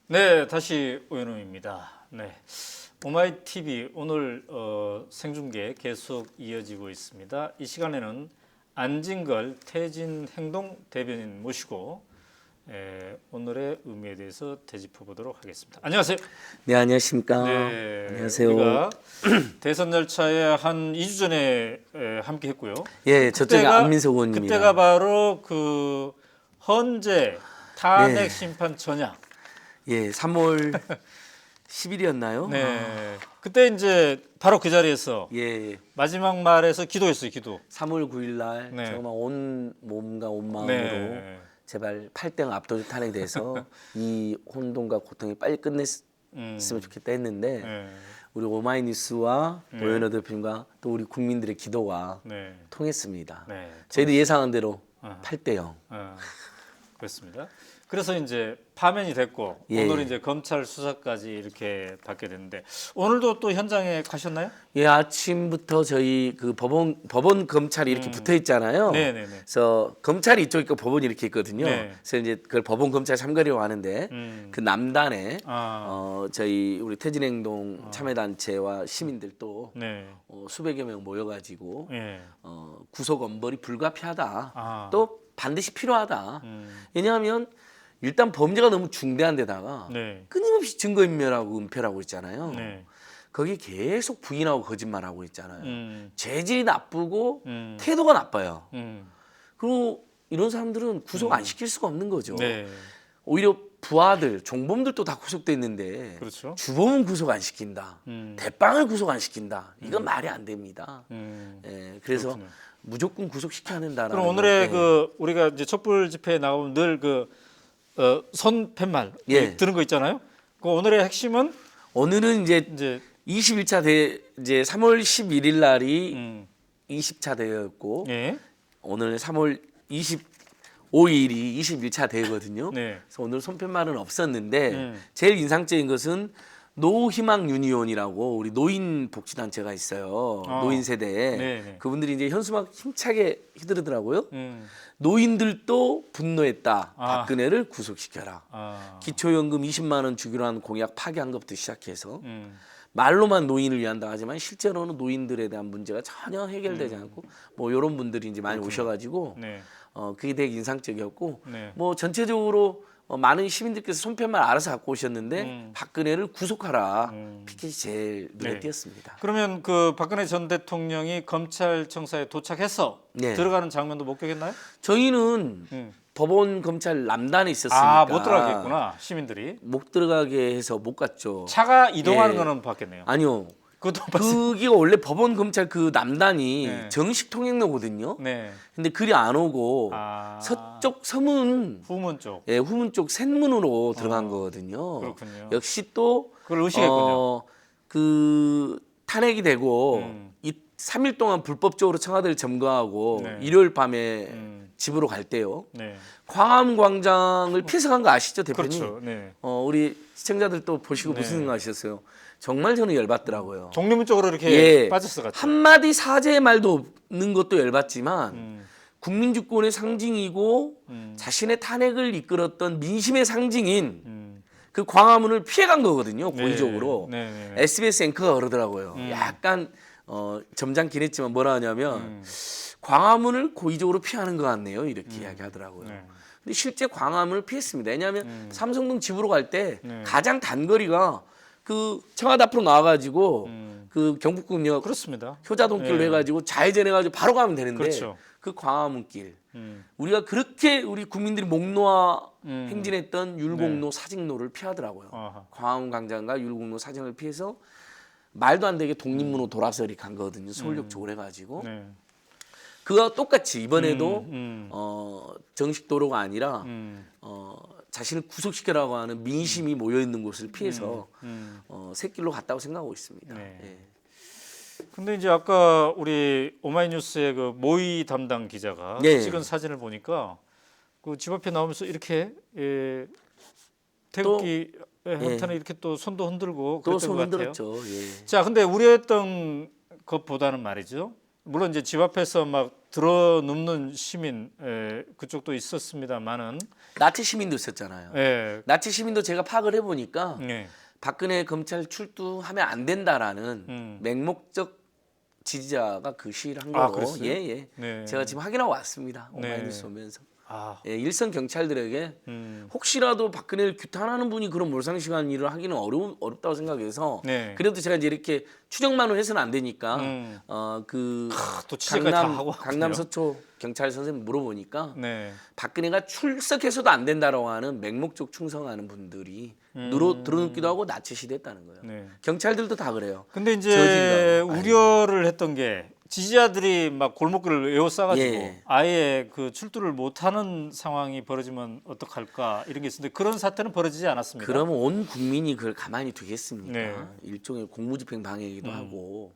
네, 다시 오연웅입니다. 네, 오마이TV 오늘 생중계 계속 이어지고 있습니다. 이 시간에는 안진걸 태진행동 대변인 모시고 오늘의 의미에 대해서 되짚어 보도록 하겠습니다. 안녕하세요. 네, 안녕하십니까. 네, 안녕하세요. 우리가 대선 열차에 한 2주 전에 함께 했고요. 예, 저쪽에 안민석 의원입니다. 그때가 바로 그 헌재 탄핵 네. 심판 전야. 예, 3월 10일이었나요? 네. 그때 이제 바로 그 자리에서 예, 마지막 말에서 기도했어요, 기도. 3월 9일 날 네. 정말 온 몸과 온 마음으로 네. 제발 8대 압도적 탄핵에 대해서 이 혼돈과 고통이 빨리 끝냈으면 좋겠다 했는데 네. 우리 오마이뉴스와 네. 오연호 대표님과 또 우리 국민들의 기도가 네. 통했습니다. 네. 저희도 예상한 대로 어. 8대 0. 그렇습니다. 그래서 이제 파면이 됐고 예. 오늘 이제 검찰 수사까지 이렇게 받게 됐는데 오늘도 또 현장에 가셨나요? 예, 아침부터 저희 그 법원 검찰이 이렇게 붙어 있잖아요. 네네네. 그래서 검찰이 이쪽 있고 법원이 이렇게 있거든요. 네. 그래서 이제 그걸 법원 검찰 참가려고 하는데 그 남단에 저희 우리 태진행동 참여단체와 시민들 또 네. 수백여 명 모여가지고 예. 구속 엄벌이 불가피하다. 아. 또 반드시 필요하다. 왜냐하면 일단 범죄가 너무 중대한 데다가 네. 끊임없이 증거인멸하고 은폐하고 있잖아요. 네. 거기 계속 부인하고 거짓말하고 있잖아요. 재질이 나쁘고 음. 태도가 나빠요. 음. 그리고 이런 사람들은 구속 안 시킬 수가 없는 거죠. 네. 오히려 부하들, 종범들도 다 구속돼 있는데 그렇죠. 주범은 구속 안 시킨다. 대빵을 구속 안 시킨다. 이건 말이 안 됩니다. 예, 그래서 그렇군요. 무조건 구속시켜야 된다라는. 그럼 오늘의 건, 그 우리가 이제 촛불 집회에 나오면 늘 그 손팻말 예. 들은 거 있잖아요. 그 오늘의 핵심은 오늘은 이제 이제 21차 이제 3월 11일 날이 음. 20차 대회였고 예. 오늘 3월 25일이 21차 대회거든요. 네. 그래서 오늘 손팻말은 없었는데 제일 인상적인 것은 노희망 유니온이라고 우리 노인 복지단체가 있어요. 노인 세대에 네네. 그분들이 이제 현수막 힘차게 휘두르더라고요. 음. 노인들도 분노했다. 아. 박근혜를 구속시켜라. 아. 기초연금 20만 원 주기로 한 공약 파기한 것부터 시작해서 음. 말로만 노인을 위한다 하지만 실제로는 노인들에 대한 문제가 전혀 해결되지 않고 뭐 이런 분들이 이제 많이 오셔가지고 네. 그게 되게 인상적이었고 네. 뭐 전체적으로 많은 시민들께서 손팻말 알아서 갖고 오셨는데 박근혜를 구속하라 피켓이 제일 눈에 네. 띄었습니다. 그러면 그 박근혜 전 대통령이 검찰청사에 도착해서 네. 들어가는 장면도 목격했나요? 저희는 법원 검찰 남단에 있었으니까 아, 못 들어가겠구나. 시민들이. 못 들어가게 해서 못 갔죠. 차가 이동하는 예. 거는 봤겠네요. 아니요. 그것도 봤어요. 그게 원래 법원 검찰 그 남단이 네. 정식 통행로거든요. 네. 근데 그리 안 오고 아. 서쪽 서문 후문 쪽. 예, 후문 쪽 셋문으로 들어간 거거든요. 그렇군요. 역시 또 그걸 의식했군요. 그 탄핵이 되고 이 3일 동안 불법적으로 청와대를 점거하고 네. 일요일 밤에 집으로 갈 때요. 네. 광화문 광장을 피해서 간 거 아시죠, 대표님? 그렇죠. 네. 우리 시청자들 또 보시고 네. 무슨 생각하셨어요? 정말 저는 열받더라고요. 종류문 쪽으로 이렇게 예. 빠졌을 것 같아요. 한마디 사죄의 말도 없는 것도 열받지만 국민주권의 상징이고 자신의 탄핵을 이끌었던 민심의 상징인 그 광화문을 피해간 거거든요. 고의적으로. 네. 네. 네. SBS 앵커가 그러더라고요. 약간 점잖긴 했지만 뭐라 하냐면 광화문을 고의적으로 피하는 것 같네요. 이렇게 이야기하더라고요. 네. 근데 실제 광화문을 피했습니다. 왜냐하면 삼성동 집으로 갈 때 네. 가장 단거리가 그 청와대 앞으로 나와가지고 그 경복궁역 그렇습니다. 효자동길로 네. 해가지고 좌회전해가지고 바로 가면 되는데 그렇죠. 그 광화문길 우리가 그렇게 우리 국민들이 목 놓아 행진했던 율곡로 사직로를 피하더라고요. 아하. 광화문 광장과 율곡로 사직로를 피해서 말도 안 되게 독립문으로 돌아서 이렇게 간 거거든요. 서울역 쪽으로 해가지고 네. 그와 똑같이 이번에도 음. 정식 도로가 아니라 자신을 구속시키라고 하는 민심이 모여 있는 곳을 피해서 새길로 갔다고 생각하고 있습니다. 네. 예. 근데 이제 아까 우리 오마이뉴스의 그 모의 담당 기자가 네. 찍은 사진을 보니까 그 집 앞에 나오면서 이렇게 태극기 한탄에 이렇게 또 손도 흔들고 또 그랬던 손 것 같아요. 흔들었죠. 예. 자, 근데 우려했던 것보다는 말이죠. 물론 이제 집 앞에서 막 들어눕는 시민 그쪽도 있었습니다만은 나치 시민도 있었잖아요. 예. 나치 시민도 제가 파악을 해보니까 예. 박근혜 검찰 출두하면 안 된다라는 맹목적 지지자가 그 시위를 한 아, 거고, 그랬어요? 예. 네. 제가 지금 확인하고 왔습니다. 네. 오마이뉴스 오면서. 아. 예, 일선 경찰들에게 혹시라도 박근혜를 규탄하는 분이 그런 몰상식한 일을 하기는 어렵다고 생각해서 네. 그래도 제가 이제 이렇게 추정만으로 해서는 안 되니까 그 또 취재까지 다 하고 강남 왔군요. 서초 경찰 선생님 물어보니까 네. 박근혜가 출석해서도 안 된다라고 하는 맹목적 충성하는 분들이 들어눕기도 하고 나치 시대했다는 거예요. 네. 경찰들도 다 그래요. 근데 이제 저지르라고. 우려를 했던 게 지지자들이 막 골목길을 에워싸가지고 예. 아예 그 출두를 못하는 상황이 벌어지면 어떡할까 이런 게 있었는데 그런 사태는 벌어지지 않았습니다. 그러면 온 국민이 그걸 가만히 두겠습니까? 네. 일종의 공무집행 방해이기도 하고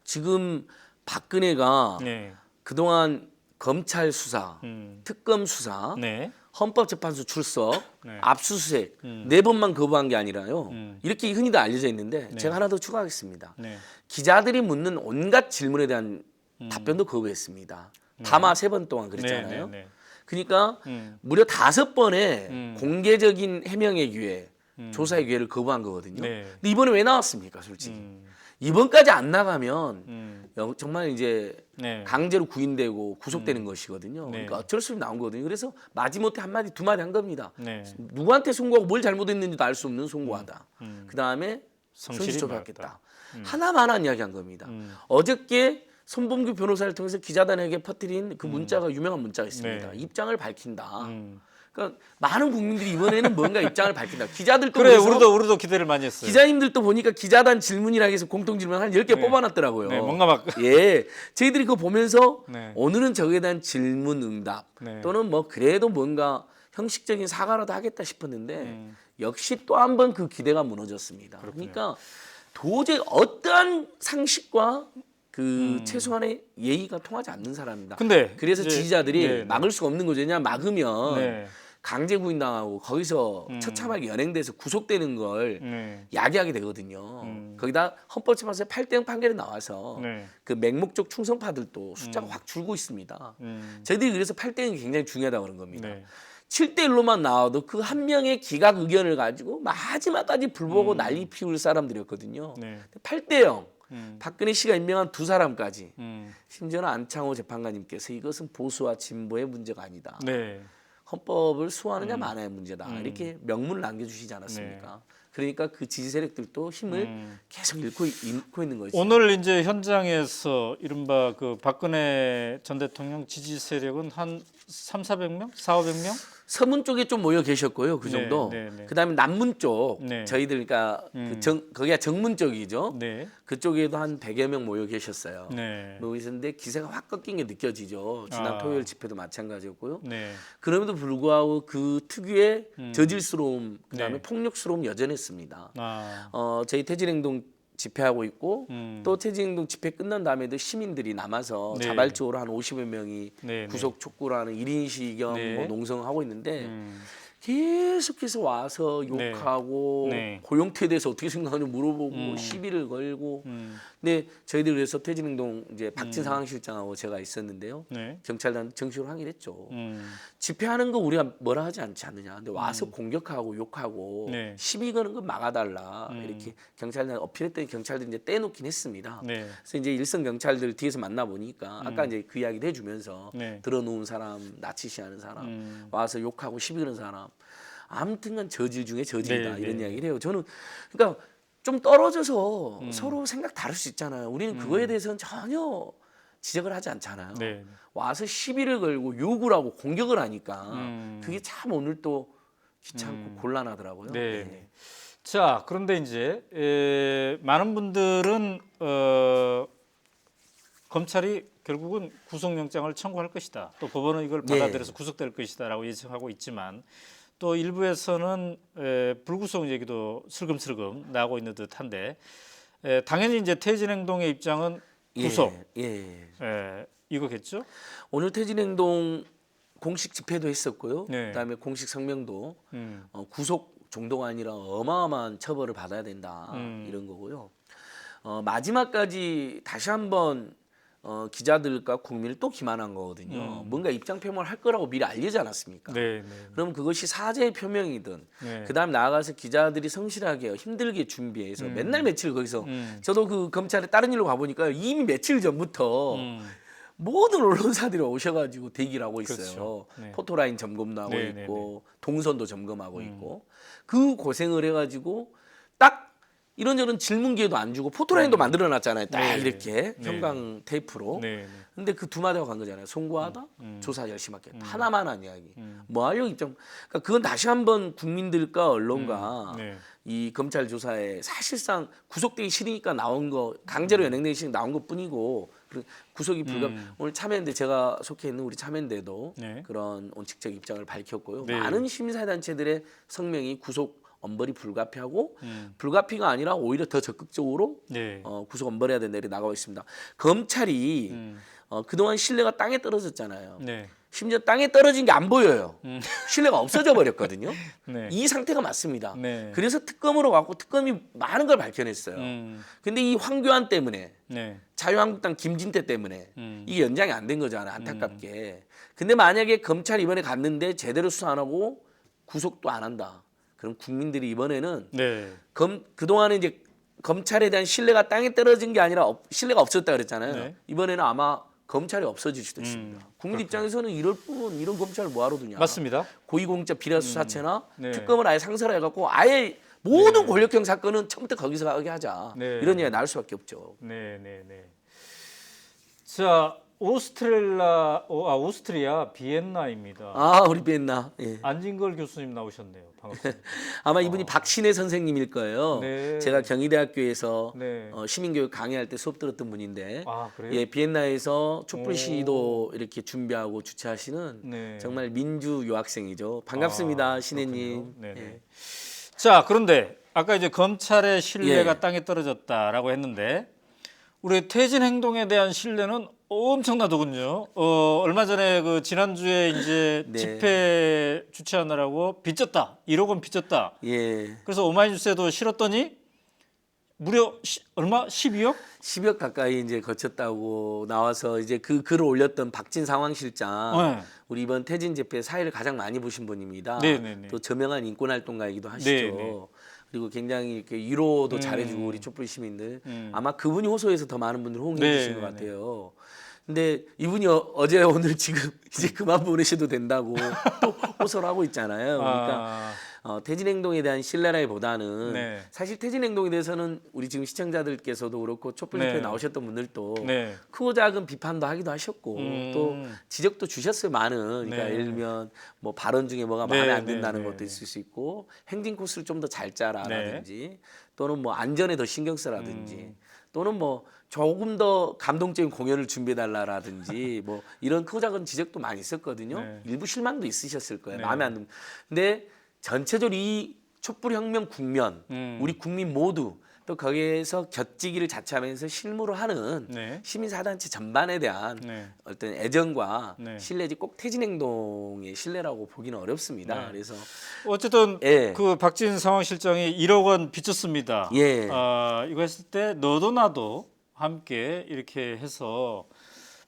지금 박근혜가 네. 그동안 검찰 수사, 특검 수사, 네. 헌법재판소 출석, 네. 압수수색 4번만 거부한 게 아니라요. 이렇게 흔히도 알려져 있는데 네. 제가 하나 더 추가하겠습니다. 네. 기자들이 묻는 온갖 질문에 대한 답변도 거부했습니다. 다마 3번 동안 그랬잖아요. 네. 네. 그러니까 음. 무려 5번의 공개적인 해명의 기회, 조사의 기회를 거부한 거거든요. 네. 근데 이번에 왜 나왔습니까, 솔직히? 이번까지 안 나가면 정말 이제 네. 강제로 구인되고 구속되는 것이거든요. 네. 그러니까 어쩔 수 없이 나온 거거든요. 그래서 마지못해 한 마디 두 마디 한 겁니다. 네. 누구한테 송고하고 뭘 잘못했는지도 알 수 없는 송고하다. 그 다음에 성실히 성실조사하겠다. 하나만한 이야기한 겁니다. 어저께 손범규 변호사를 통해서 기자단에게 퍼뜨린 그 문자가 유명한 문자가 있습니다. 네. 입장을 밝힌다. 그러니까 많은 국민들이 이번에는 뭔가 입장을 밝힌다. 기자들도 그래 그래서 우리도 기대를 많이 했어요. 기자님들도 보니까 기자단 질문이라 해서 공통 질문 한 10개 뽑아놨더라고요. 네, 뭔가 막 예. 저희들이 그거 보면서 네. 오늘은 저에 대한 질문 응답 네. 또는 뭐 그래도 뭔가 형식적인 사과라도 하겠다 싶었는데 역시 또 한 번 그 기대가 무너졌습니다. 그러니까 도저히 어떠한 상식과 그 최소한의 예의가 통하지 않는 사람입니다. 근데 그래서 이제- 지지자들이 네, 네. 막을 수가 없는 거죠. 왜냐 막으면 네. 강제 구인당하고 거기서 처참하게 연행돼서 구속되는 걸 네. 야기하게 되거든요. 거기다 헌법재판소의 8대0 판결이 나와서 네. 그 맹목적 충성파들도 숫자가 확 줄고 있습니다. 저희들이 그래서 8대0이 굉장히 중요하다고 그런 겁니다. 네. 7대1로만 나와도 그 한 명의 기각 의견을 가지고 마지막까지 불보고 난리 피울 사람들이었거든요. 네. 8대0 박근혜 씨가 임명한 두 사람까지 음. 심지어는 안창호 재판관님께서 이것은 보수와 진보의 문제가 아니다. 네. 헌법을 수호하느냐 마느냐의 문제다. 이렇게 명문을 남겨주시지 않았습니까? 네. 그러니까 그 지지 세력들도 힘을 계속 잃고 있는 거죠. 오늘 이제 현장에서 이른바 그 박근혜 전 대통령 지지 세력은 한 3,400명, 4,500명? 서문 쪽에 좀 모여 계셨고요, 그 네, 정도. 네, 네. 그다음에 남문 쪽, 네. 저희들 그러니까 거기가 정문 쪽이죠. 네. 그쪽에도 한 100여 명 모여 계셨어요. 네. 모여 계셨는데 기세가 확 꺾인 게 느껴지죠. 지난 아. 토요일 집회도 마찬가지였고요. 네. 그럼에도 불구하고 그 특유의 저질스러움, 그다음에 네. 폭력스러움 여전했습니다. 아. 저희 태진행동 집회하고 있고 음. 또 태진행동 집회 끝난 다음에도 시민들이 남아서 네. 자발적으로 한 50여 명이 네, 구속 촉구를 하는 1인 시위 겸 네. 뭐 농성하고 있는데 계속해서 와서 네. 욕하고 네. 고용태에 대해서 어떻게 생각하는지 물어보고 시비를 걸고 근데 저희들 그래서 태진행동 이제 박진 상황실장하고 제가 있었는데요. 네. 경찰단 정식으로 항의했죠. 집회하는 거 우리가 뭐라 하지 않지 않느냐. 근데 와서 공격하고 욕하고 네. 시비 거는 거 막아달라. 이렇게 경찰단 어필했더니 경찰들이 이제 떼놓긴 했습니다. 네. 그래서 이제 일선 경찰들 뒤에서 만나 보니까 아까 이제 그 이야기를 해주면서 네. 들어놓은 사람, 나치시하는 사람, 와서 욕하고 시비 거는 사람, 아무튼간 저질 중에 저질이다 네, 이런 네. 이야기를 해요. 저는 그러니까 좀 떨어져서 서로 생각 다를 수 있잖아요. 우리는 그거에 대해서는 전혀 지적을 하지 않잖아요. 네. 와서 시비를 걸고 욕을 하고 공격을 하니까 그게 참 오늘 또 귀찮고 곤란하더라고요. 네. 네. 자, 그런데 이제 많은 분들은 검찰이 결국은 구속영장을 청구할 것이다. 또 법원은 이걸 네. 받아들여서 구속될 것이다라고 예측하고 있지만 또 일부에서는 불구속 얘기도 슬금슬금 나오고 있는 듯한데 당연히 이제 태진행동의 입장은 구속 예. 이거겠죠? 오늘 태진행동 공식 집회도 했었고요. 네. 그다음에 공식 성명도 구속 정도가 아니라 어마어마한 처벌을 받아야 된다 이런 거고요. 마지막까지 다시 한번 기자들과 국민을 또 기만한 거거든요. 뭔가 입장 표명을 할 거라고 미리 알리지 않았습니까? 네, 네. 그럼 그것이 사죄의 표명이든 네. 그다음 나아가서 기자들이 성실하게 힘들게 준비해서 맨날 며칠 거기서 저도 그 검찰에 다른 일로 가보니까 이미 며칠 전부터 모든 언론사들이 오셔가지고 대기를 하고 있어요. 그렇죠. 네. 포토라인 점검도 하고 네, 있고 동선도 점검하고 있고 그 고생을 해가지고 딱 이런저런 질문 기회도 안 주고 포토라인도 만들어놨잖아요. 딱 네. 이렇게 네. 형광 테이프로. 네, 네. 근데 그 두 마디가 간 거잖아요. 송구하다, 조사 열심히 하겠다. 하나만 한 이야기. 뭐 하려고 입장. 그러니까 그건 다시 한번 국민들과 언론과 네. 이 검찰 조사에 사실상 구속되기 싫으니까 나온 거 강제로 연행되기 싫으니까 나온 것뿐이고 구속이 불가. 오늘 참여연대 제가 속해 있는 우리 참여연대도 네. 그런 원칙적 입장을 밝혔고요. 네. 많은 시민사회단체들의 성명이 구속 엄벌이 불가피하고 불가피가 아니라 오히려 더 적극적으로 네. 구속 엄벌해야 된다 이렇게 나가고 있습니다. 검찰이 그동안 신뢰가 땅에 떨어졌잖아요. 네. 심지어 땅에 떨어진 게 안 보여요. 신뢰가 없어져 버렸거든요. 네. 이 상태가 맞습니다. 네. 그래서 특검으로 갖고 특검이 많은 걸 밝혀냈어요. 근데 이 황교안 때문에 네. 자유한국당 김진태 때문에 이게 연장이 안 된 거잖아요. 안타깝게. 근데 만약에 검찰 이번에 갔는데 제대로 수사 안 하고 구속도 안 한다. 그럼 국민들이 이번에는 네. 그동안에 이제 검찰에 대한 신뢰가 땅에 떨어진 게 아니라 신뢰가 없었다 그랬잖아요. 네. 이번에는 아마 검찰이 없어질 수도 있습니다. 국민 입장에서는 이럴 뿐 이런 검찰을 뭐하러 두냐. 맞습니다. 고위공직자 비리 수사체나 네. 특검을 아예 상설해갖고 아예 모든 권력형 사건은 처음부터 거기서 하게 하자. 네. 이런 얘기가 나올 수밖에 없죠. 네, 네, 네. 자, 오스트리아 비엔나입니다. 아 우리 비엔나. 예. 안진걸 교수님 나오셨네요. 반갑습니다. 아마 이분이 박신혜 선생님일 거예요. 네. 제가 경희대학교에서 네. 시민교육 강의할 때 수업 들었던 분인데 아, 그래요? 예, 비엔나에서 촛불 시위도 이렇게 준비하고 주최하시는 네. 정말 민주 유학생이죠. 반갑습니다, 아, 신혜님. 그렇군요. 네네. 예. 자, 그런데 아까 이제 검찰의 신뢰가 예. 땅에 떨어졌다라고 했는데 우리 퇴진 행동에 대한 신뢰는 엄청나더군요. 얼마 전에 그 지난주에 이제 네. 집회 주최하느라고 빚졌다. 1억 원 빚졌다. 예. 그래서 오마이뉴스에도 실었더니 무려 얼마? 12억? 10억 가까이 이제 거쳤다고 나와서 이제 그 글을 올렸던 박진 상황실장 네. 우리 이번 퇴진 집회 사회를 가장 많이 보신 분입니다. 네네네. 또 저명한 인권 활동가이기도 하시죠. 네네. 그리고 굉장히 이렇게 위로도 잘해주고 우리 촛불 시민들 아마 그분이 호소해서 더 많은 분들 호응해 네, 주신 것 네, 같아요. 근데 이분이 어제 오늘 지금 이제 그만 보내셔도 된다고 또 호소를 하고 있잖아요. 그러니까 퇴진 행동에 대한 신뢰라기보다는 네. 사실 퇴진 행동에 대해서는 우리 지금 시청자들께서도 그렇고 촛불 집회에 네. 나오셨던 분들도 네. 크고 작은 비판도 하기도 하셨고 또 지적도 주셨어요. 많은 그러니까 네. 예를 들면 뭐 발언 중에 뭐가 네, 마음에 안 네, 든다는 네, 것도 네. 있을 수 있고 행진 코스를 좀 더 잘 짜라라든지 또는 뭐 안전에 더 신경 쓰라든지 또는 뭐 조금 더 감동적인 공연을 준비해달라라든지 뭐 이런 크고 작은 지적도 많이 있었거든요. 네. 일부 실망도 있으셨을 거예요. 네. 마음에 안 듭니다. 근데 전체적으로 이 촛불혁명 국면 우리 국민 모두 또 거기에서 곁지기를 자처하면서 실무를 하는 네. 시민사단체 전반에 대한 네. 어떤 애정과 네. 신뢰지 꼭 퇴진행동의 신뢰라고 보기는 어렵습니다. 네. 그래서 어쨌든 예. 그 박진 상황실장이 1억 원 빚졌습니다. 예. 이거 했을 때 너도 나도 함께 이렇게 해서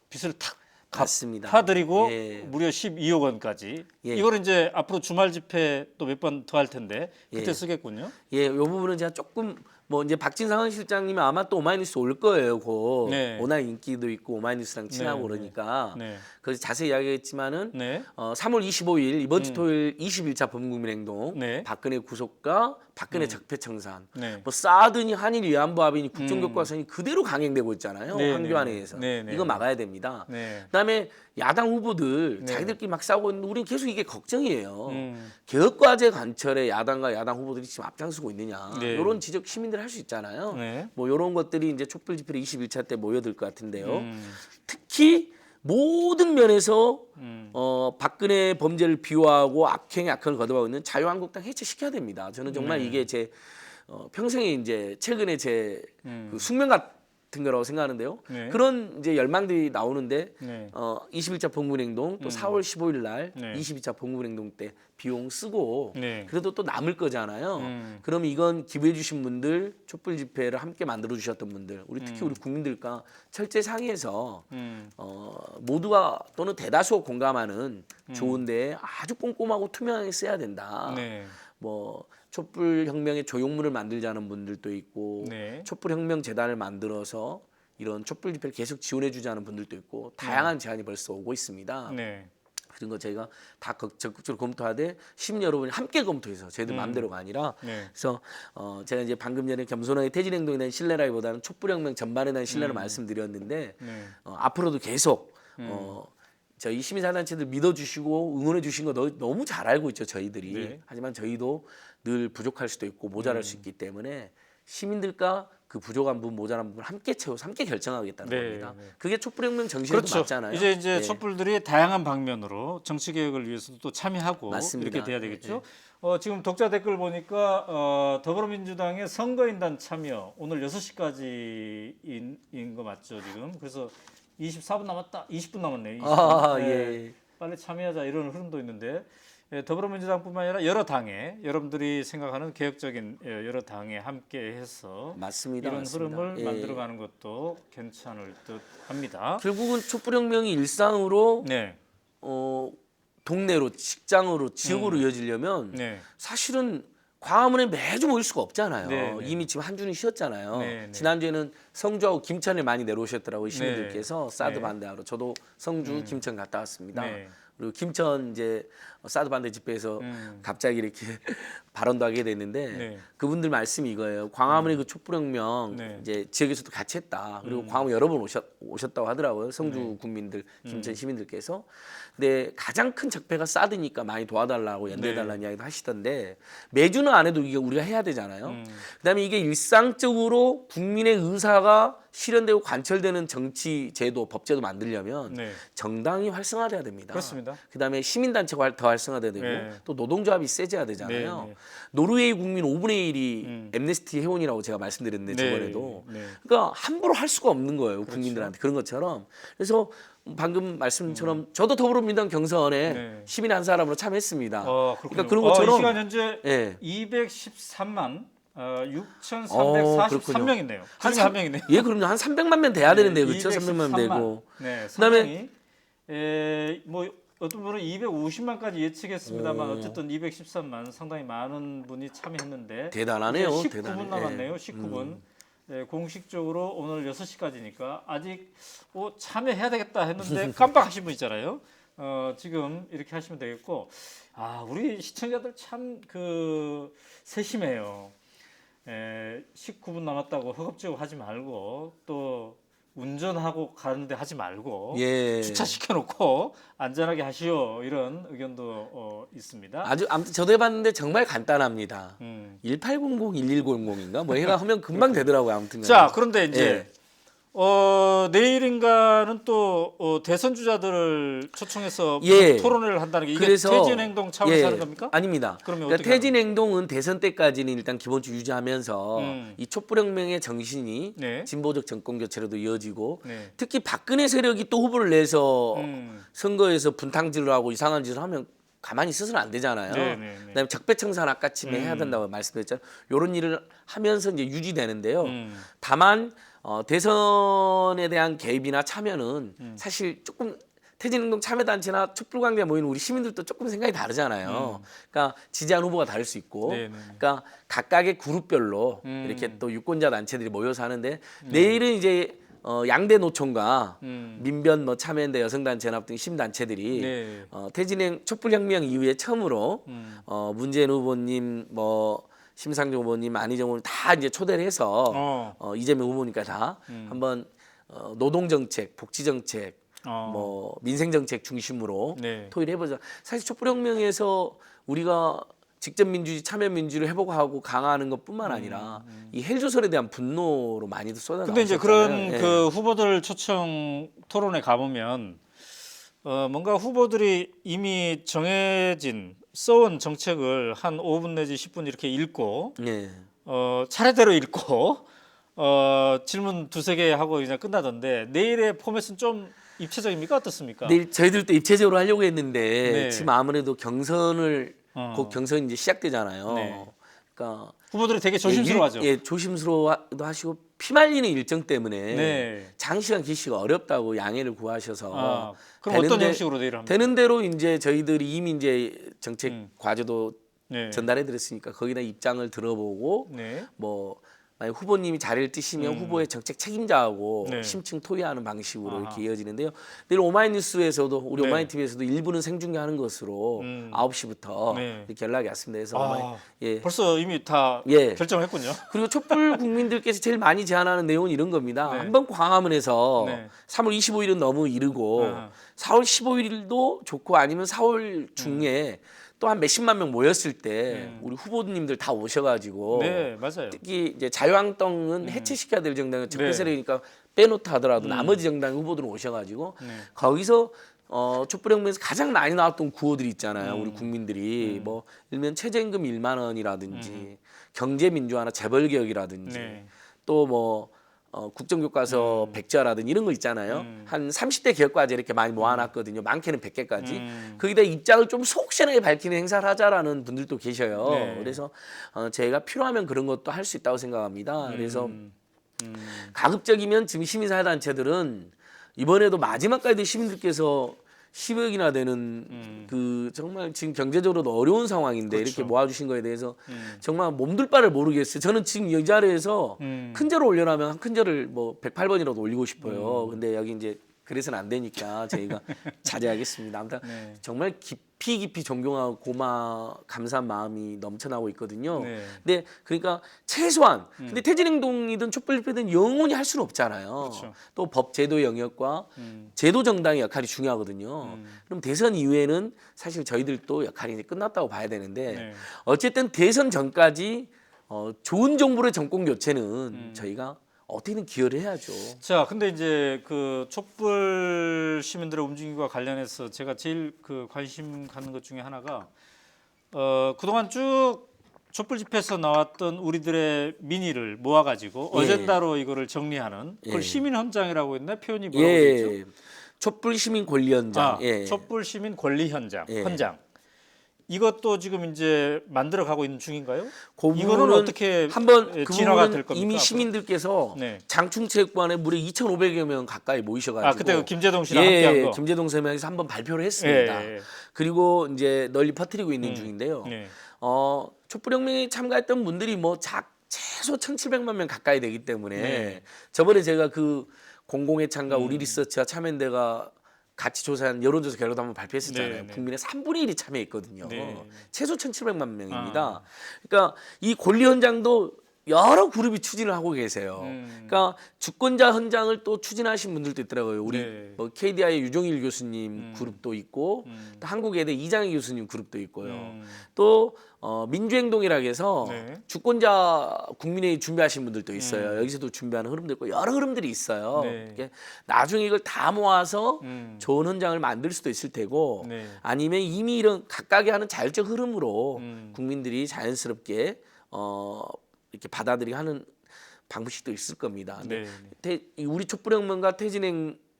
빚을 탁 맞습니다. 갚아드리고 예. 무려 12억 원까지. 예. 이걸 이제 앞으로 주말 집회 또 몇 번 더 할 텐데 그때 예. 쓰겠군요. 예, 이 부분은 제가 조금 뭐 이제 박진 상황실장님이 아마 또 오마이뉴스 올 거예요. 고 네. 워낙 인기도 있고 오마이뉴스랑 친하고 네, 그러니까 네. 그래서 자세히 이야기했지만은 네. 3월 25일 이번 주 토요일 21차 범국민행동 네. 박근혜 구속과 박근혜 적폐청산 네. 뭐 사드니 한일 위안부 합의니 국정교과서니 그대로 강행되고 있잖아요. 네, 황교안에 네, 의해서 네, 네, 이거 네. 막아야 됩니다. 네. 그다음에 야당 후보들 네. 자기들끼리 막 싸우고 있는데 우리는 계속 이게 걱정이에요. 음. 개혁과제 관철에 야당과 야당 후보들이 지금 앞장서고 있느냐 네. 이런 지적 시민들 할 수 있잖아요. 네. 뭐 이런 것들이 이제 촛불 집회 21차 때 모여들 것 같은데요. 음. 특히 모든 면에서 박근혜 범죄를 비호하고 악행에 악행을 거듭하고 있는 자유한국당 해체시켜야 됩니다. 저는 정말 네. 이게 제 평생에 이제 최근에 제 그 숙명 같은 같은 거라고 생각하는데요. 네. 그런 이제 열망들이 나오는데 네. 21차 봉군행동 또 4월 15일 날 네. 22차 봉군행동 때 비용 쓰고 네. 그래도 또 남을 거잖아요. 그럼 이건 기부해 주신 분들, 촛불 집회를 함께 만들어 주셨던 분들, 우리 특히 우리 국민들과 철저히 상의해서 모두가 또는 대다수가 공감하는 좋은데 아주 꼼꼼하고 투명하게 써야 된다. 네. 뭐 촛불 혁명의 조형물을 만들자는 분들도 있고 네. 촛불 혁명 재단을 만들어서 이런 촛불 집회를 계속 지원해 주자는 분들도 있고 다양한 제안이 벌써 오고 있습니다. 네. 그런 거 저희가 다 적극적으로 검토하되 시민 여러분이 함께 검토해서 저희들 마음대로가 아니라 네. 그래서 제가 이제 방금 전에 겸손하게 퇴진행동에 대한 신뢰라기보다는 촛불혁명 전반에 대한 신뢰를 말씀드렸는데 네. 앞으로도 계속 저희 시민사단체들 믿어주시고 응원해 주신 거 너무 잘 알고 있죠 저희들이. 네. 하지만 저희도 늘 부족할 수도 있고 모자랄 수 있기 때문에 시민들과 그 부족한 부분 모자란 부분을 함께 채워서 함께 결정하겠다는 네, 겁니다. 네. 그게 촛불혁명 정신에도 그렇죠. 맞잖아요. 이제 네. 촛불들이 다양한 방면으로 정치 개혁을 위해서도 또 참여하고 맞습니다. 이렇게 돼야 되겠죠. 지금 독자 댓글 보니까 더불어민주당의 선거인단 참여 오늘 6시까지인 거 맞죠 지금? 그래서 24분 남았다, 20분 남았네요. 20분. 아, 예. 빨리 참여하자 이런 흐름도 있는데 더불어민주당뿐만 아니라 여러 당에 여러분들이 생각하는 개혁적인 여러 당에 함께해서 맞습니다. 이런 맞습니다. 흐름을 예. 만들어가는 것도 괜찮을 듯합니다. 결국은 촛불혁명이 일상으로 네, 동네로 직장으로 지역으로 이어지려면 네, 사실은 광화문에 매주 모일 수가 없잖아요. 네, 네. 이미 지금 한 주는 쉬었잖아요. 네, 네. 지난주에는 성주하고 김천에 많이 내려오셨더라고요. 시민들께서 네. 사드 네. 반대하러. 저도 성주, 김천 갔다 왔습니다. 네. 그리고 김천 이제 사드 반대 집회에서 갑자기 이렇게 발언도 하게 됐는데 네. 그분들 말씀이 이거예요. 광화문의 그 촛불혁명 네. 이제 지역에서도 같이 했다. 그리고 광화문 여러 번 오셨다고 하더라고요. 성주 국민들, 김천 시민들께서. 근데 가장 큰 적폐가 사드니까 많이 도와달라고 연대해달라는 이야기도 하시던데 매주는 안 해도 이게 우리가 해야 되잖아요. 그다음에 이게 일상적으로 국민의 의사가 실현되고 관철되는 정치 제도, 법제도 만들려면 네. 정당이 활성화돼야 됩니다. 그렇습니다. 그다음에 시민단체가 더 활성화돼야 되고 네. 또 노동조합이 세져야 되잖아요. 네, 네. 노르웨이 국민 5분의 1이 엠네스티 회원이라고 제가 말씀드렸는데 네, 저번에도 네. 그러니까 함부로 할 수가 없는 거예요. 국민들한테 그런 것처럼. 그래서 방금 말씀처럼 저도 더불어민주당 경선에 네. 시민 한 사람으로 참여했습니다. 그렇군요. 그러니까 그런 것처럼 이 시간 현재 예. 213만 그렇군요. 6,343명이네요. 한 한 명이네요. 예, 그럼요. 한 300만 명 돼야 되는데 그렇죠? 300만 명 되고. 네, 그다음에 상당히 뭐 어떤 분은 250만까지 예측했습니다만 어쨌든 213만 상당히 많은 분이 참여했는데 대단하네요. 이제 19분 대단해. 남았네요. 19분. 공식적으로 오늘 6시까지니까 아직 참여해야 되겠다 했는데 깜빡하신 분 있잖아요. 지금 이렇게 하시면 되겠고 우리 시청자들 참 세심해요. 19분 남았다고 허겁지겁 하지 말고 또 운전하고 가는데 하지 말고 예. 주차시켜놓고 안전하게 하시오 이런 의견도 있습니다. 아무튼 저도 해봤는데 정말 간단합니다. 1800, 1100인가 뭐 해가 하면 금방 되더라고요. 아무튼. 자, 그런데 이제 예. 내일인가는 또 대선 주자들을 초청해서 예. 토론회를 한다는 게 이게 그래서 퇴진 행동 차원에서 예. 하는 겁니까? 아닙니다. 그러면 그러니까 어떻게 퇴진 행동은 대선 때까지는 일단 기본적으로 유지하면서 이 촛불혁명의 정신이 네. 진보적 정권 교체로도 이어지고 네. 특히 박근혜 세력이 또 후보를 내서 음. 선거에서 분탕질을 하고 이상한 짓을 하면 가만히 있어서는 안 되잖아요. 네, 네, 네. 그다음에 적폐청산 아까침에 해야 된다고 말씀드렸잖아요. 이런 일을 하면서 이제 유지되는데요. 다만 대선에 대한 개입이나 참여는 사실 조금 퇴진행동 참여단체나 촛불광대에 모이는 우리 시민들도 조금 생각이 다르잖아요. 그러니까 지지한 후보가 다를 수 있고, 네, 네. 그러니까 각각의 그룹별로 이렇게 또 유권자 단체들이 모여서 하는데 내일은 이제 양대 노총과 민변 뭐 참여연대 여성단체연합 등 시민단체들이 네. 촛불혁명 이후에 처음으로 문재인 후보님 뭐 심상정 후보님, 안희정 후보님 다 이제 초대를 해서 이재명 후보니까 다 한번 노동정책, 복지정책, 뭐 민생정책 중심으로 네. 토의를 해보자. 사실 촛불혁명에서 우리가 직접 민주주의, 참여 민주주의를 회복하고 강화하는 것뿐만 아니라 이 헬조선에 대한 분노로 많이도 쏟아나왔잖아요. 근데 이제 그런 예. 그 후보들 초청 토론에 가보면 뭔가 후보들이 이미 정해진 써온 정책을 한 5분 내지 10분 이렇게 읽고 예. 차례대로 읽고 질문 두세 개 하고 그냥 끝나던데 내일의 포맷은 좀 입체적입니까? 어떻습니까? 내일 저희들도 입체적으로 하려고 했는데 네. 지금 아무래도 경선을 곧 경선이 이제 시작되잖아요. 네. 그러니까 후보들이 되게 조심스러워하죠. 조심스러워도 하시고 피말리는 일정 때문에 네. 장시간 기시가 어렵다고 양해를 구하셔서 그럼 어떤 형식으로 내일 합니까? 되는 대로 이제 저희들이 이미 이제 정책 과제도 네. 전달해드렸으니까 거기다 입장을 들어보고 네. 뭐 만약 후보님이 자리를 뜨시면 후보의 정책 책임자하고 네. 심층 토의하는 방식으로 아하. 이렇게 이어지는데요. 내일 오마이뉴스에서도 우리 네. 오마이TV에서도 일부는 생중계하는 것으로 9시부터 네. 이렇게 연락이 왔습니다. 그래서 예. 벌써 이미 다 예. 결정했군요. 그리고 촛불 국민들께서 제일 많이 제안하는 내용은 이런 겁니다. 네. 한번 광화문에서 네. 3월 25일은 너무 이르고 아하. 4월 15일도 좋고 아니면 4월 중에 또 한 몇십만 명 모였을 때 우리 후보님들 다 오셔가지고 네, 맞아요. 특히 이제 자유한국당은 해체시켜야 될 정당은 네. 적폐세력이니까 빼놓다 하더라도 나머지 정당 후보들은 오셔가지고 거기서 촛불혁명에서 가장 많이 나왔던 구호들이 있잖아요. 우리 국민들이 뭐 일면 최저임금 1만 원이라든지 경제민주화나 재벌개혁이라든지 네. 또 뭐 국정교과서 백자라든지 이런 거 있잖아요. 한 30대 기획과제 이렇게 많이 모아놨거든요. 많게는 100개까지. 거기다 입장을 좀 속시원하게 밝히는 행사를 하자라는 분들도 계셔요. 네. 그래서 저희가 필요하면 그런 것도 할 수 있다고 생각합니다. 그래서 가급적이면 지금 시민사회단체들은 이번에도 마지막까지 시민들께서 10억이나 되는 그 정말 지금 경제적으로도 어려운 상황인데 그렇죠. 이렇게 모아주신 거에 대해서 정말 몸둘 바를 모르겠어요. 저는 지금 이 자리에서 큰 절을 올려라면 한 큰 절을 뭐 108번이라도 올리고 싶어요. 근데 여기 이제 그래서는 안 되니까 저희가 자제하겠습니다. 아무튼 네. 정말 깊이 존경하고 감사한 마음이 넘쳐나고 있거든요. 네. 근데 그러니까 최소한 근데 퇴진행동이든 촛불집회든 영원히 할 수는 없잖아요. 그렇죠. 또 법제도 영역과 제도 정당의 역할이 중요하거든요. 그럼 대선 이후에는 사실 저희들도 역할이 이제 끝났다고 봐야 되는데 네. 어쨌든 대선 전까지 좋은 정부의 정권 교체는 저희가 어떻게든 기여를 해야죠. 자, 근데 이제 그 촛불 시민들의 움직임과 관련해서 제가 제일 그 관심 갖는 것 중에 하나가 그동안 쭉 촛불 집회에서 나왔던 우리들의 민의를 모아가지고 예. 어젠다로 이거를 정리하는 그걸 예. 시민 헌장이라고 했나 표현이 뭐라고 되죠? 예, 촛불 시민 권리 현장. 예. 촛불 시민 권리 현장, 예. 헌장. 이것도 지금 이제 만들어가고 있는 중인가요? 그 이거는 부분은 어떻게 한번 예, 그 진화가 부분은 될 겁니까? 이미 앞으로? 시민들께서 네. 장충체육관에 무려 2,500여 명 가까이 모이셔가지고 그때 그 김재동 씨랑 함께한 거. 김재동 설명에서 한번 발표를 했습니다. 예. 그리고 이제 널리 퍼뜨리고 있는 중인데요. 네. 촛불혁명에 참가했던 분들이 뭐 최소 1,700만 명 가까이 되기 때문에 네. 저번에 제가 그 공공의 참가 우리 리서치와 참여연대가 같이 조사한 여론조사 결과도 한번 발표했었잖아요. 네, 네. 국민의 3분의 1이 참여했거든요. 네. 최소 1,700만 명입니다. 그러니까 이 권리 현장도 여러 그룹이 추진을 하고 계세요. 그러니까 주권자 헌장을 또 추진하신 분들도 있더라고요. 우리 네. 뭐 KDI 유종일 교수님 그룹도 있고 또 한국외대 이장희 교수님 그룹도 있고요. 또 민주행동이라고 해서 네. 주권자 국민회의 준비하신 분들도 있어요. 여기서도 준비하는 흐름도 있고 여러 흐름들이 있어요. 네. 이게 나중에 이걸 다 모아서 음. 좋은 헌장을 만들 수도 있을 테고 네. 아니면 이미 이런 각각의 하는 자율적 흐름으로 음. 국민들이 자연스럽게 이렇게 받아들이게 하는 방식도 있을 겁니다. 근데 네. 우리 촛불혁명과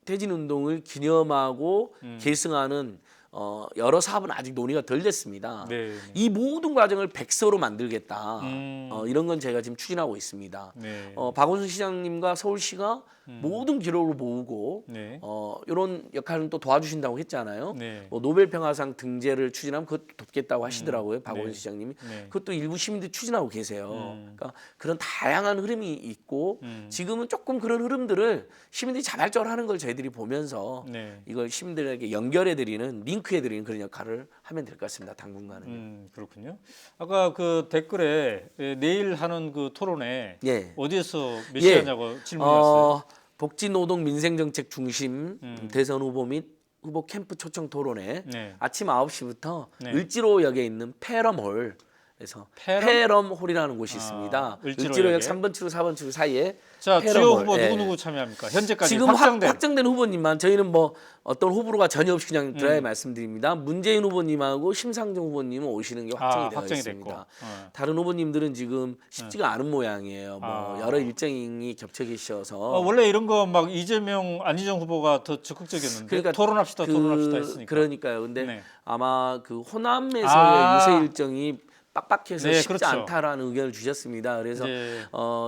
퇴진운동을 기념하고 계승하는 여러 사업은 아직 논의가 덜 됐습니다. 네. 이 모든 과정을 백서로 만들겠다. 음. 이런 건 제가 지금 추진하고 있습니다. 네. 박원순 시장님과 서울시가 모든 기록을 모으고 네. 이런 역할은 또 도와주신다고 했잖아요. 네. 노벨 평화상 등재를 추진하면 그것도 돕겠다고 하시더라고요. 박원순 네. 시장님이. 네. 그것도 일부 시민들이 추진하고 계세요. 그러니까 그런 다양한 흐름이 있고 지금은 조금 그런 흐름들을 시민들이 자발적으로 하는 걸 저희들이 보면서 네. 이걸 시민들에게 연결해드리는 링크해드리는 그런 역할을 하면 될 것 같습니다. 당분간은. 그렇군요. 아까 그 댓글에 내일 하는 그 토론회 예. 어디에서 몇 예. 시간냐고 질문이 왔어요. 복지노동 민생정책 중심 대선 후보 및 후보 캠프 초청 토론회 네. 아침 9시부터 네. 을지로역에 있는 패럼홀 그래서 폐렴? 폐렴홀이라는 곳이 있습니다. 을지로역 3번 출구 4번 출구 사이에 자, 주요 폐렴홀. 후보 예. 누구 참여합니까? 현재까지 지금 확정된. 후보님만 저희는 뭐 어떤 후보가 전혀 없이 그냥 드라이 말씀드립니다. 문재인 후보님하고 심상정 후보님은 오시는 게 확정이 되어 확정이 있습니다. 됐고. 다른 후보님들은 지금 쉽지가 않은 모양이에요. 뭐 여러 일정이 겹쳐 계셔서 원래 이런 거 막 이재명, 안희정 후보가 더 적극적이었는데 그러니까 토론합시다 했으니까. 그러니까요. 근데 네. 아마 그 호남에서의 유세 일정이 빡빡해서 네, 쉽지 그렇죠. 않다라는 의견을 주셨습니다. 그래서 네.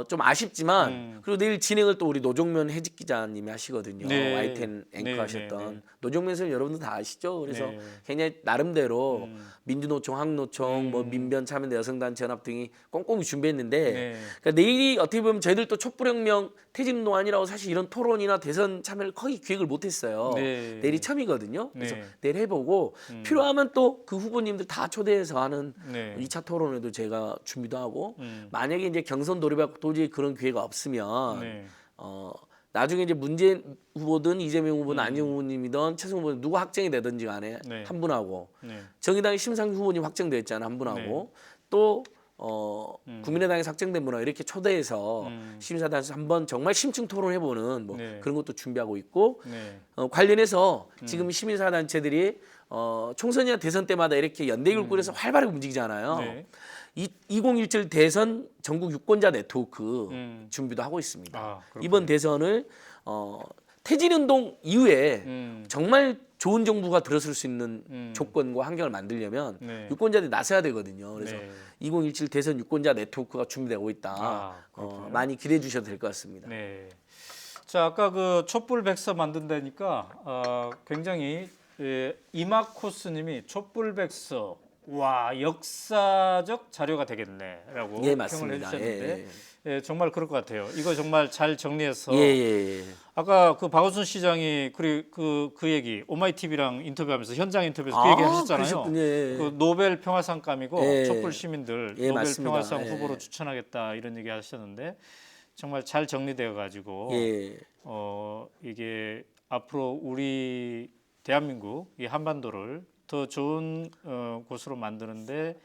좀 아쉽지만 그리고 내일 진행을 또 우리 노종면 해직 기자님이 하시거든요. 네. YTN 앵커 네, 하셨던 네, 네. 노종면 선생님 여러분들 다 아시죠? 그래서 네. 굉장히 나름대로 민주노총, 항노총, 뭐 민변, 참여연대, 여성단체연합 등이 꼼꼼히 준비했는데 네. 그러니까 내일이 어떻게 보면 저희들 또 촛불혁명 퇴진운동 아니라고 사실 이런 토론이나 대선 참여를 거의 기획을 못했어요. 네. 내일이 처음이거든요. 그래서 네. 내일 해보고 필요하면 또 그 후보님들 다 초대해서 하는 네. 2차 토론에도 제가 준비도 하고 만약에 이제 경선 돌입하고 도저히 그런 기회가 없으면 네. 나중에 이제 문재인 후보든 이재명 후보든 안희정 후보님이든 최승호 후보든 누구 확정이 되든지 간에 네. 한 분하고 네. 정의당의 심상정 후보님 확정됐잖아요. 한 분하고 또 국민의당에서 확정된 분하고 이렇게 초대해서 시민사단에서 한번 정말 심층 토론해보는 뭐 네. 그런 것도 준비하고 있고 네. 관련해서 지금 시민사단체들이 총선이나 대선 때마다 이렇게 연대기구를 꾸려서 활발하게 움직이잖아요. 네. 2017 대선 전국 유권자 네트워크 준비도 하고 있습니다. 그렇군요. 이번 대선을 퇴진운동 이후에 정말 좋은 정부가 들어설 수 있는 조건과 환경을 만들려면 네. 유권자들이 나서야 되거든요. 그래서 네. 2017 대선 유권자 네트워크가 준비되고 있다. 그렇군요. 많이 기대해 주셔도 될 것 같습니다. 네. 자, 아까 그 촛불 백서 만든다니까 굉장히 이마코스님이 촛불 백서 와 역사적 자료가 되겠네라고 예, 평을 맞습니다. 해주셨는데 예, 정말 그럴 것 같아요. 이거 정말 잘 정리해서 예. 아까 그 박원순 시장이 그 얘기 오마이TV랑 인터뷰하면서 현장 인터뷰에서 그 얘기 하셨잖아요. 그러셨군요. 예. 그 노벨 평화상감이고 예. 촛불 시민들 예, 노벨 맞습니다. 평화상 예. 후보로 추천하겠다 이런 얘기 하셨는데 정말 잘 정리되어 가지고 예. 이게 앞으로 우리 대한민국 이 한반도를 더 좋은 곳으로 만드는데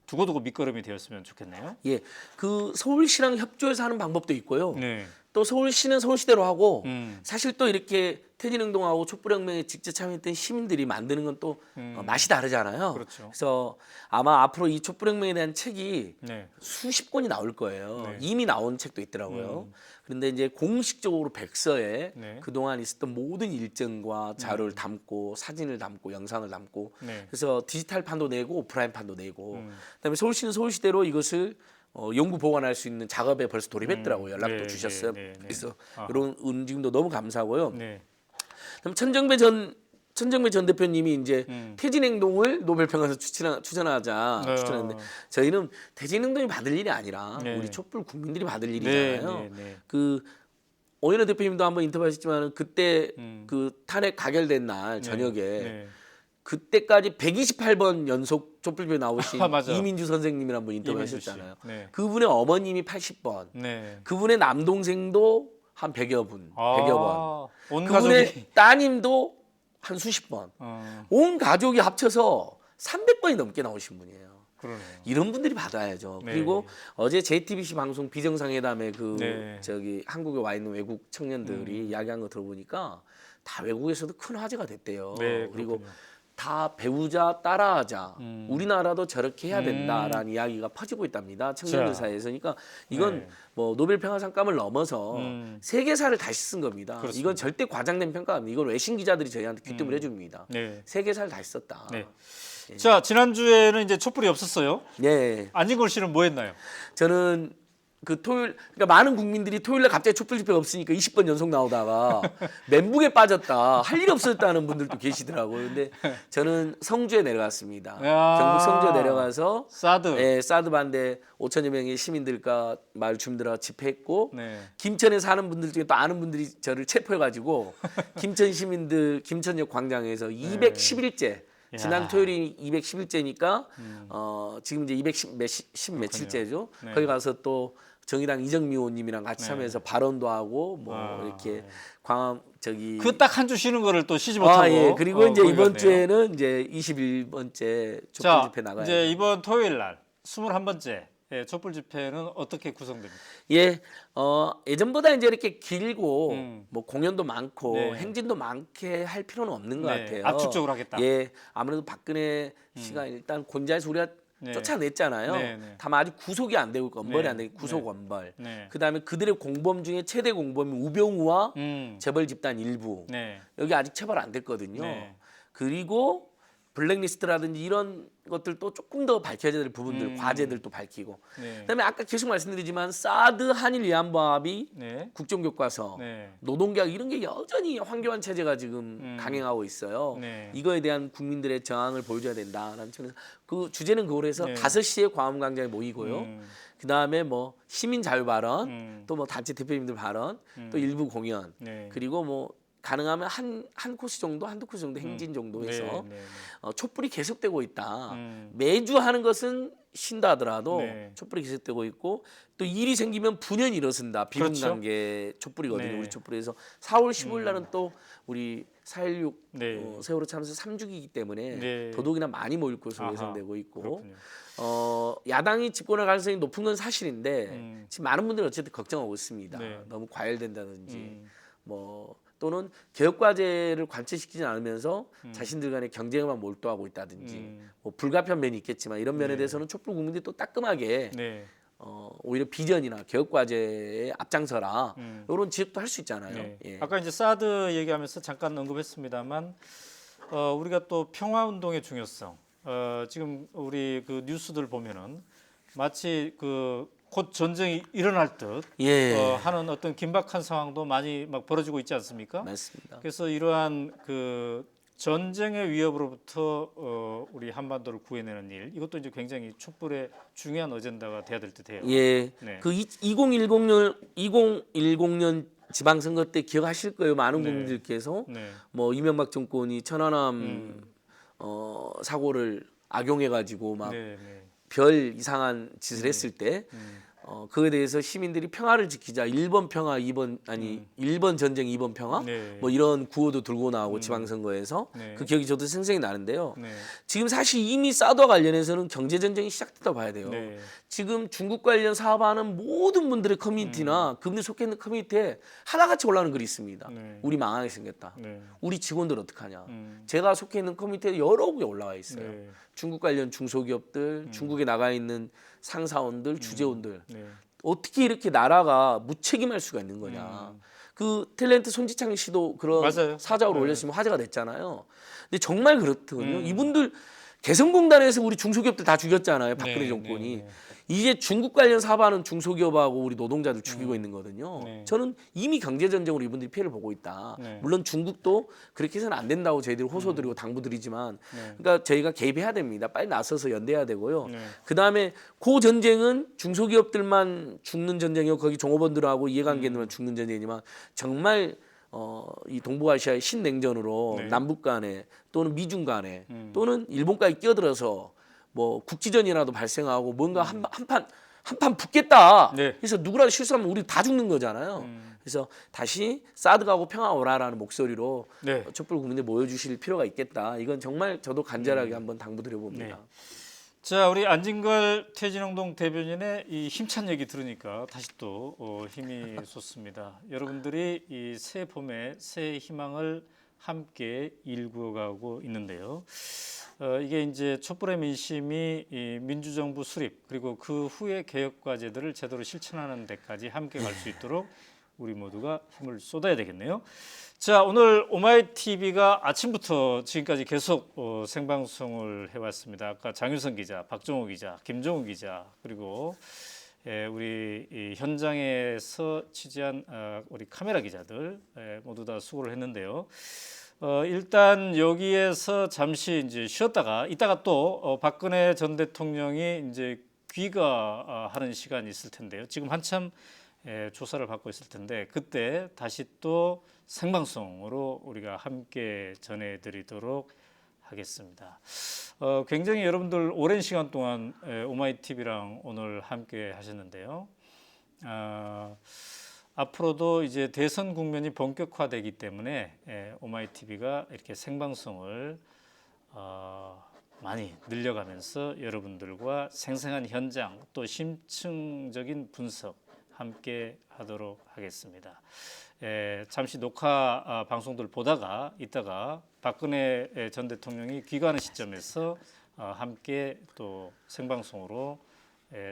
두고두고 밑거름이 되었으면 좋겠네요. 예. 그 서울시랑 협조해서 하는 방법도 있고요. 네. 또 서울시는 서울시대로 하고 음. 사실 또 이렇게 퇴진운동하고 촛불혁명에 직접 참여했던 시민들이 만드는 건 또 맛이 다르잖아요. 그렇죠. 그래서 아마 앞으로 이 촛불혁명에 대한 책이 네. 수십 권이 나올 거예요. 네. 이미 나온 책도 있더라고요. 그런데 이제 공식적으로 백서에 네. 그동안 있었던 모든 일정과 자료를 담고 사진을 담고 영상을 담고 네. 그래서 디지털판도 내고 오프라인판도 내고 그다음에 서울시는 서울시대로 이것을 연구 보관할 수 있는 작업에 벌써 돌입했더라고요. 연락도 네, 주셨어요. 네, 네, 네. 그래서 아하. 이런 움직임도 너무 감사하고요. 네. 그럼 천정배 전 대표님이 이제 퇴진행동을 노벨평화상 추천하자. 저희는 퇴진행동이 받을 일이 아니라 네. 우리 촛불 국민들이 받을 네, 일이잖아요. 네. 그 오연호 대표님도 한번 인터뷰하셨지만 그때 그 탄핵 가결된 날 저녁에 네. 그때까지 128번 연속 촛불표에 나오신 맞아. 이민주 선생님이랑 한번 이민주 인터뷰하셨잖아요. 씨. 네. 그분의 어머님이 80번, 네. 그분의 남동생도 한 100여 분, 100여 번. 온 그분의 가족이 따님도 한 수십 번. 온 가족이 합쳐서 300번이 넘게 나오신 분이에요. 그러네요. 이런 분들이 받아야죠. 네. 그리고 어제 JTBC 방송 비정상회담에 네. 한국에 와 있는 외국 청년들이 이야기한 거 들어보니까 다 외국에서도 큰 화제가 됐대요. 네, 그리고 그렇군요. 다 배우자 따라하자. 우리나라도 저렇게 해야 된다라는 이야기가 퍼지고 있답니다. 청년들 자. 사이에서. 그러니까 이건 네. 뭐 노벨 평화상감을 넘어서 세계사를 다시 쓴 겁니다. 그렇습니다. 이건 절대 과장된 평가 아닙니다. 이걸 외신 기자들이 저희한테 귀뜸을 해줍니다. 네. 세계사를 다시 썼다. 네. 자, 지난주에는 이제 촛불이 없었어요. 네. 안진걸 씨는 뭐 했나요? 저는 그 토요일 그러니까 많은 국민들이 토요일에 갑자기 촛불 집회가 없으니까 20번 연속 나오다가 멘붕에 빠졌다 할 일이 없었다는 분들도 계시더라고요. 근데 저는 성주에 내려갔습니다. 야. 경북 성주에 내려가서 사드. 예, 사드 반대 5천여 명의 시민들과 마을 주민들과 집회했고 네. 김천에 사는 분들 중에 또 아는 분들이 저를 체포해가지고 김천 시민들 김천역 광장에서 211일째 지난 야. 토요일이 211제니까 지금 이제 210 며칠째죠. 네. 거기 가서 또 정의당 이정미 의원님이랑 같이 네. 참여해서 발언도 하고 뭐 이렇게 광화 저기 그 딱 한 주 쉬는 거를 또 쉬지 못하고. 예. 그리고 이제 거기 이번 갔네요. 주에는 이제 21번째 촛불 자, 집회 나가요. 이제 이번 토요일 날 21번째 촛불 집회는 어떻게 구성됩니까? 예, 예전보다 이제 이렇게 길고 뭐 공연도 많고 네. 행진도 많게 할 필요는 없는 것 네, 같아요. 압축적으로 하겠다. 예, 아무래도 박근혜 씨가 일단 곤자에서 우리가 네. 쫓아냈잖아요. 네, 네. 다만 아직 구속이 안 되고 있고 엄벌이 네, 안 되고 구속 엄벌. 네. 그다음에 그들의 공범 중에 최대 공범이 우병우와 재벌 집단 일부. 네. 여기 아직 처벌 안 됐거든요. 네. 그리고 블랙리스트라든지 이런 것들도 조금 더 밝혀야 될 부분들, 과제들도 밝히고. 네. 그다음에 아까 계속 말씀드리지만 사드 한일 위안부합의 네. 국정교과서, 네. 노동계약 이런 게 여전히 황교안 체제가 지금 강행하고 있어요. 네. 이거에 대한 국민들의 저항을 보여줘야 된다라는 측면에서 그 주제는 그거로 해서 네. 5시에 광화문광장에 모이고요. 그다음에 뭐 시민 자유 발언, 또 뭐 단체 대표님들 발언, 또 일부 공연, 네. 그리고 뭐 가능하면 한 코스 정도, 한두 코스 정도 행진 정도 해서 네, 네, 네. 촛불이 계속되고 있다. 매주 하는 것은 쉰다 하더라도 네. 촛불이 계속되고 있고 또 일이 생기면 분연이 일어선다. 그렇죠. 비분관계 촛불이거든요. 네. 우리 촛불에서 4월 15일 날은 또 우리 4.16 네. 세월호 참사 3주기이기 때문에 네. 더더욱이나 많이 모일 것으로 아하, 예상되고 있고 그렇군요. 야당이 집권할 가능성이 높은 건 사실인데 지금 많은 분들이 어쨌든 걱정하고 있습니다. 네. 너무 과열된다든지 뭐 또는 개혁 과제를 관철시키지 않으면서 자신들 간의 경쟁에만 몰두하고 있다든지 뭐 불가피한 면이 있겠지만 이런 면에 대해서는 촛불 국민들이 또 따끔하게 네. 오히려 비전이나 개혁 과제에 앞장서라 이런 지적도 할 수 있잖아요. 네. 예. 아까 이제 사드 얘기하면서 잠깐 언급했습니다만 우리가 또 평화 운동의 중요성 지금 우리 그 뉴스들 보면은 마치 그 곧 전쟁이 일어날 듯 예. 하는 어떤 긴박한 상황도 많이 막 벌어지고 있지 않습니까? 맞습니다. 그래서 이러한 그 전쟁의 위협으로부터 우리 한반도를 구해내는 일 이것도 이제 굉장히 촛불의 중요한 어젠다가 돼야 될 듯해요. 예. 네. 그 2010년 지방선거 때 기억하실 거예요. 많은 네. 국민들께서 네. 뭐 이명박 정권이 천안함 사고를 악용해 가지고 막 네. 네. 별 이상한 짓을 했을 때 그거에 대해서 시민들이 평화를 지키자 1번 평화 1번 전쟁 2번 평화 네. 뭐 이런 구호도 들고 나오고 지방선거에서 네. 그 기억이 저도 생생히 나는데요. 네. 지금 사실 이미 사드와 관련해서는 경제 전쟁이 시작됐다고 봐야 돼요. 네. 지금 중국 관련 사업하는 모든 분들의 커뮤니티나 그분들 속해 있는 커뮤니티에 하나같이 올라오는 글이 있습니다. 네. 우리 망하게 생겼다. 네. 우리 직원들 어떡하냐. 제가 속해 있는 커뮤니티에 여러 곳에 올라와 있어요. 네. 중국 관련 중소기업들, 중국에 나가 있는 상사원들, 주재원들 네. 어떻게 이렇게 나라가 무책임할 수가 있는 거냐. 그 탤런트 손지창 씨도 그런 맞아요. 사자로 네. 올렸으면 화제가 됐잖아요. 근데 정말 그렇거든요. 이분들 개성공단에서 우리 중소기업들 다 죽였잖아요. 박근혜 네, 정권이. 네, 네. 이제 중국 관련 사업하는 중소기업하고 우리 노동자들 죽이고 있는 거거든요. 네. 저는 이미 경제전쟁으로 이분들이 피해를 보고 있다. 네. 물론 중국도 그렇게 해서는 안 된다고 저희들이 호소드리고 당부드리지만 네. 그러니까 저희가 개입해야 됩니다. 빨리 나서서 연대해야 되고요. 네. 그다음에 그 전쟁은 중소기업들만 죽는 전쟁이고 거기 종업원들하고 이해관계들만 죽는 전쟁이지만 정말 이 동북아시아의 신냉전으로 네. 남북 간에 또는 미중 간에 또는 일본까지 끼어들어서 뭐 국지전이라도 발생하고 뭔가 한판 붙겠다. 네. 그래서 누구라도 실수하면 우리 다 죽는 거잖아요. 그래서 다시 사드 가고 평화 오라라는 목소리로 네. 촛불 국민들 모여주실 필요가 있겠다. 이건 정말 저도 간절하게 한번 당부드려 봅니다. 네. 자, 우리 안진걸 퇴진운동 대변인의 이 힘찬 얘기 들으니까 다시 또 힘이 솟습니다. 여러분들이 이 새 봄에 새 희망을 함께 일구어가고 있는데요. 이게 이제 촛불의 민심이 이 민주정부 수립 그리고 그 후의 개혁 과제들을 제대로 실천하는 데까지 함께 갈 수 있도록 우리 모두가 힘을 쏟아야 되겠네요. 자, 오늘 오마이TV가 아침부터 지금까지 계속 생방송을 해왔습니다. 아까 장유선 기자, 박정호 기자, 김정우 기자 그리고 우리 이 현장에서 취재한 우리 카메라 기자들 모두 다 수고를 했는데요. 일단 여기에서 잠시 이제 쉬었다가 이따가 또 박근혜 전 대통령이 이제 귀가하는 시간이 있을 텐데요. 지금 한참 조사를 받고 있을 텐데 그때 다시 또 생방송으로 우리가 함께 전해드리도록 하겠습니다. 굉장히 여러분들 오랜 시간 동안 오마이TV랑 오늘 함께 하셨는데요. 앞으로도 이제 대선 국면이 본격화되기 때문에 오마이TV가 이렇게 생방송을 많이 늘려가면서 여러분들과 생생한 현장 또 심층적인 분석 함께 하도록 하겠습니다. 잠시 녹화 방송들 보다가 이따가 박근혜 전 대통령이 귀가하는 시점에서 함께 또 생방송으로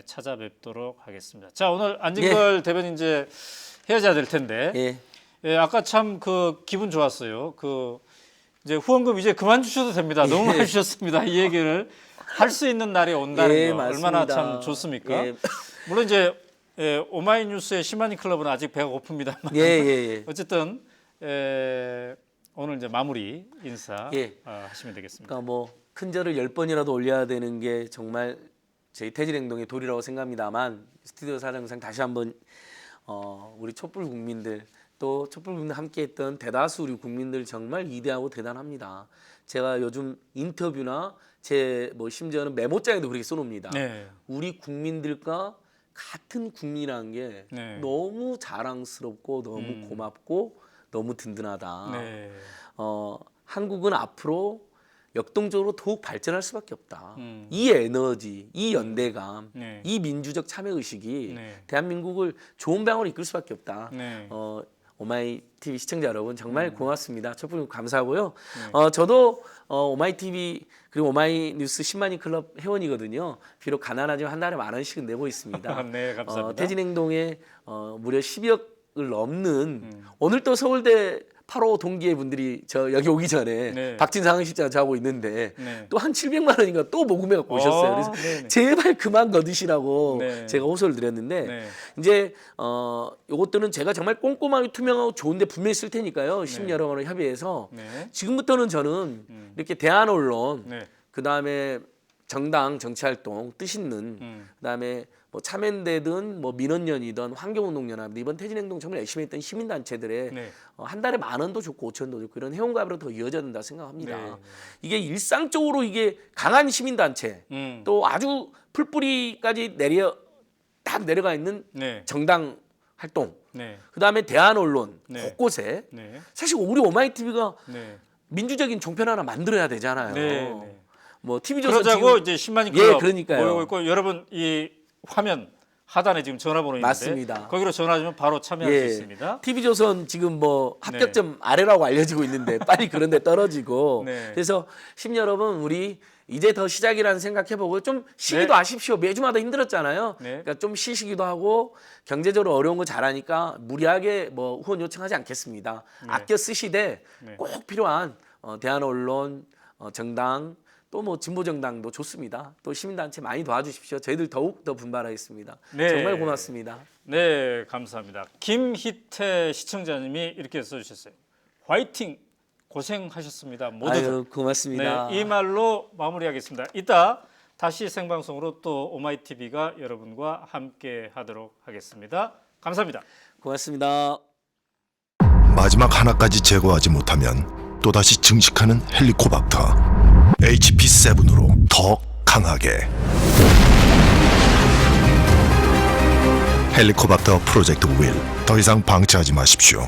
찾아뵙도록 하겠습니다. 자, 오늘 안진걸 대변인 이제 헤어져야 될 텐데 아까 참 그 기분 좋았어요. 이제 후원금 이제 그만 주셔도 됩니다. 너무 많이 주셨습니다. 이 얘기를 할 수 있는 날이 온다는 거 얼마나 참 좋습니까? 물론 이제 오마이뉴스의 시마니 클럽은 아직 배가 고픕니다만 어쨌든 오늘 이제 마무리 인사 하시면 되겠습니다. 그러니까 뭐 큰절을 10번이라도 올려야 되는 게 정말 저희 태진행동의 도리라고 생각합니다만 스튜디오 사장상 다시 한번 우리 촛불 국민들 또 촛불 국민들 함께했던 대다수 우리 국민들 정말 위대하고 대단합니다. 제가 요즘 인터뷰나 제 뭐 심지어는 메모장에도 그렇게 써놓습니다. 우리 국민들과 같은 국민이라는 게 너무 자랑스럽고 너무 고맙고 너무 든든하다. 한국은 앞으로 역동적으로 더욱 발전할 수밖에 없다. 이 에너지, 이 연대감, 이 민주적 참여의식이 대한민국을 좋은 방향으로 이끌 수밖에 없다. 오마이TV 시청자 여러분 정말 고맙습니다. 촛불 감사하고요. 저도 오마이TV 그리고 오마이뉴스 10만인 클럽 회원이거든요. 비록 가난하지만 한 달에 10,000원씩은 내고 있습니다. 네, 감사합니다. 태진행동에 무려 12억을 넘는 오늘 또 서울대 8호 동기의 분들이 저 여기 오기 전에 박진상 실장 저하고 있는데 또 한 700만 원인가 또 모금해 갖고 오셨어요. 그래서 제발 그만 거두시라고 제가 호소를 드렸는데 이제 요것들은 제가 정말 꼼꼼하게 투명하고 좋은데 분명히 쓸 테니까요. 심여러분을 협의해서 지금부터는 저는 이렇게 대한 언론 그다음에 정당 정치활동 뜻 있는 그다음에 뭐 참여연대든 뭐 민원연이든 환경운동연합 이번 태진행동 정말 열심히 했던 시민단체들의 한 달에 10,000원도 좋고 5,000원도 좋고 이런 회원가입으로 더 이어져야 된다 생각합니다. 이게 일상적으로 이게 강한 시민단체 또 아주 풀뿌리까지 딱 내려가 있는 정당 활동 그다음에 대한 언론 곳곳에 사실 우리 오마이TV가 민주적인 종편 하나 만들어야 되잖아요. 뭐 TV조선 그러자고 이제 10만인 클럽 그러니까요. 모이고 있고 여러분 이 화면 하단에 지금 전화번호 있는데 맞습니다. 거기로 전화하시면 바로 참여할 수 있습니다. TV조선 지금 뭐 합격점 아래라고 알려지고 있는데 빨리 그런 데 떨어지고 그래서 여러분 우리 이제 더 시작이라는 생각해보고 좀 쉬기도 하십시오. 매주마다 힘들었잖아요. 그러니까 좀 쉬시기도 하고 경제적으로 어려운 거 잘하니까 무리하게 뭐 후원 요청하지 않겠습니다. 아껴 쓰시되 꼭 필요한 대한 언론, 정당 또 뭐 진보정당도 좋습니다. 또 시민단체 많이 도와주십시오. 저희들 더욱 더 분발하겠습니다. 정말 고맙습니다. 네, 감사합니다. 김희태 시청자님이 이렇게 써주셨어요. 화이팅! 고생하셨습니다. 모두들. 고맙습니다. 이 말로 마무리하겠습니다. 이따 다시 생방송으로 또 오마이TV가 여러분과 함께 하도록 하겠습니다. 감사합니다. 고맙습니다. 마지막 하나까지 제거하지 못하면 또다시 증식하는 헬리코박터. HP7으로 더 강하게. 헬리코박터 프로젝트 윌. 더 이상 방치하지 마십시오.